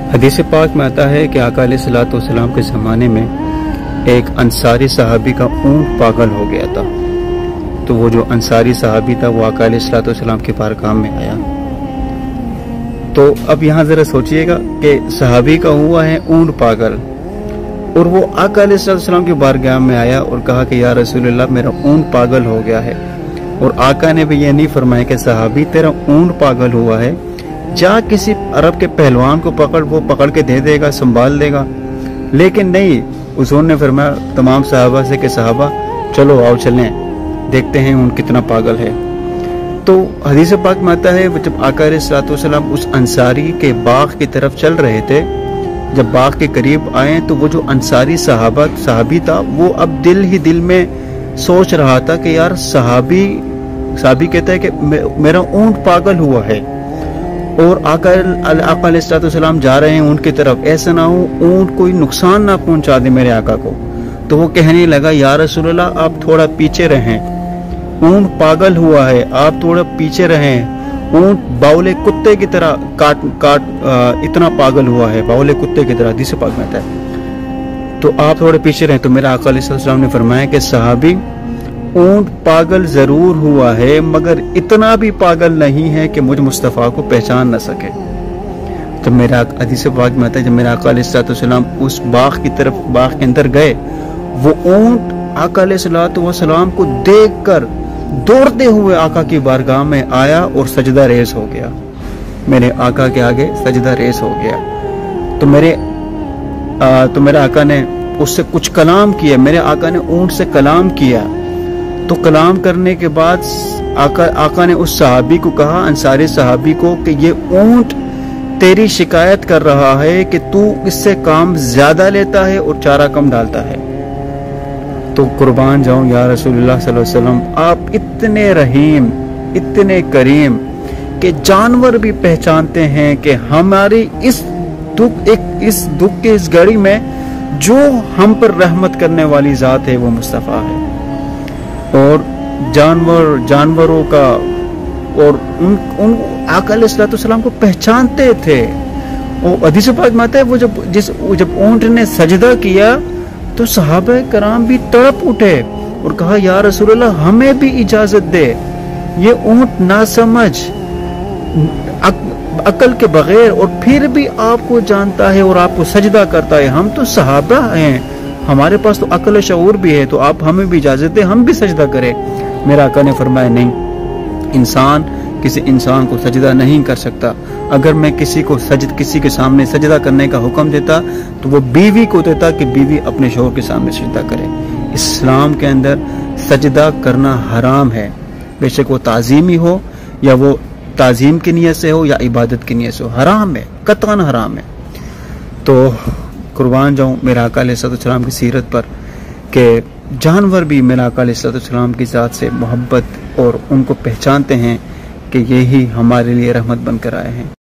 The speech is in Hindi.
हदीस पाक में आता है कि आका अलैहिस्सलाम के ज़माने में एक अंसारी सहाबी का ऊँट पागल हो गया था। तो वो जो अंसारी सहाबी था वो आका अलैहिस्सलाम के बारगाह में आया। तो अब यहाँ ज़रा सोचिएगा कि सहाबी का हुआ है ऊँट पागल, और वो आका अलैहिस्सलाम के बारगाह में आया और कहा कि या रसूलल्लाह मेरा ऊँट पागल हो गया है। और आका ने भी ये नहीं फरमाया कि सहाबी तेरा ऊँट पागल हुआ है, जा किसी अरब के पहलवान को पकड़, वो पकड़ के दे देगा, संभाल देगा। लेकिन नहीं, हुज़ूर ने फरमाया तमाम सहाबा से कि सहाबा चलो आओ चलें, देखते हैं ऊँट कितना पागल है। तो हदीस पाक में आता है जब आका अलैहिस्सलाम उस अंसारी के बाग की तरफ चल रहे थे, जब बाग के करीब आए तो वो जो अंसारी सहाबी था वो अब दिल ही दिल में सोच रहा था कि यार सहाबी कहता है कि मेरा ऊँट पागल हुआ है और आका अलैहिस्सलाम जा रहे हैं ऊँट की तरफ, ऐसा ना हो ऊँट कोई नुकसान ना पहुंचा दे मेरे आका को। तो वो कहने लगा या रसूलल्लाह आप थोड़ा पीछे रहें, ऊँट पागल हुआ है, आप थोड़ा पीछे रहें, ऊँट बाउले कुत्ते की तरह काट इतना पागल हुआ है, बाउले कुत्ते की तरह हदीस पाक में आता है, तो आप थोड़े पीछे रहें। तो मेरा आका अलैहिस्सलाम ने फरमाया कि सहाबी ऊँट पागल जरूर हुआ है मगर इतना भी पागल नहीं है कि मुझ मुस्तफ़ा को पहचान न सके। तो मेरा हदीस पाक में आता है जब मेरा आका अलैहिस्सलाम उस बाग की तरफ, बाग के अंदर गए, वो ऊँट आका अलैहिस्सलाम को देखकर दौड़ते हुए आका की बारगाह में आया और सजदा रेज़ हो गया। मेरे आका के आगे सजदा रेज़ हो गया। तो मेरे आका ने उससे कुछ कलाम किया, मेरे आका ने ऊँट से कलाम किया। तो कलाम करने के बाद आका ने उस सहाबी को कहा, अंसारी सहाबी को, कि ये ऊँट तेरी शिकायत कर रहा है कि तू इससे काम ज्यादा लेता है और चारा कम डालता है। तो कुर्बान जाऊं या रसूलुल्लाह सल्लल्लाहु अलैहि वसल्लम, आप इतने रहीम, इतने करीम कि जानवर भी पहचानते हैं कि हमारी इस दुख के इस घड़ी में जो हम पर रहमत करने वाली जात है वो मुस्तफ़ा है। और जानवरों का और उन आका अलैहिस्सलाम को पहचानते थे। वो हदीस पाक में आता है वो जब ऊँट ने सजदा किया तो सहाबा कराम भी तड़प उठे और कहा या रसूलल्लाह हमें भी इजाजत दे, ये ऊँट नासमझ अकल के बगैर और फिर भी आपको जानता है और आपको सजदा करता है, हम तो सहाबा हैं, हमारे पास तो अकल शऊर भी है, तो आप हमें भी इजाजत दे हम भी सजदा करें। मेरा आका ने फरमाया नहीं, इंसान किसी इंसान को सजदा नहीं कर सकता। अगर मैं किसी के सामने सजदा करने का हुक्म देता तो वो बीवी को देता कि बीवी अपने शौहर के सामने सजदा करे। इस्लाम के अंदर सजदा करना हराम है, बेशक वो ताजीमी हो या वो ताजीम की नियत से हो या इबादत की नियत से हो, हराम है, कतन हराम है। तो कुर्बान जाऊं मेरा आका अलैहिस्सलाम की सीरत पर कि जानवर भी मेरा आका अलैहिस्सलाम की ज़ात से मोहब्बत और उनको पहचानते हैं कि यही हमारे लिए रहमत बनकर आए हैं।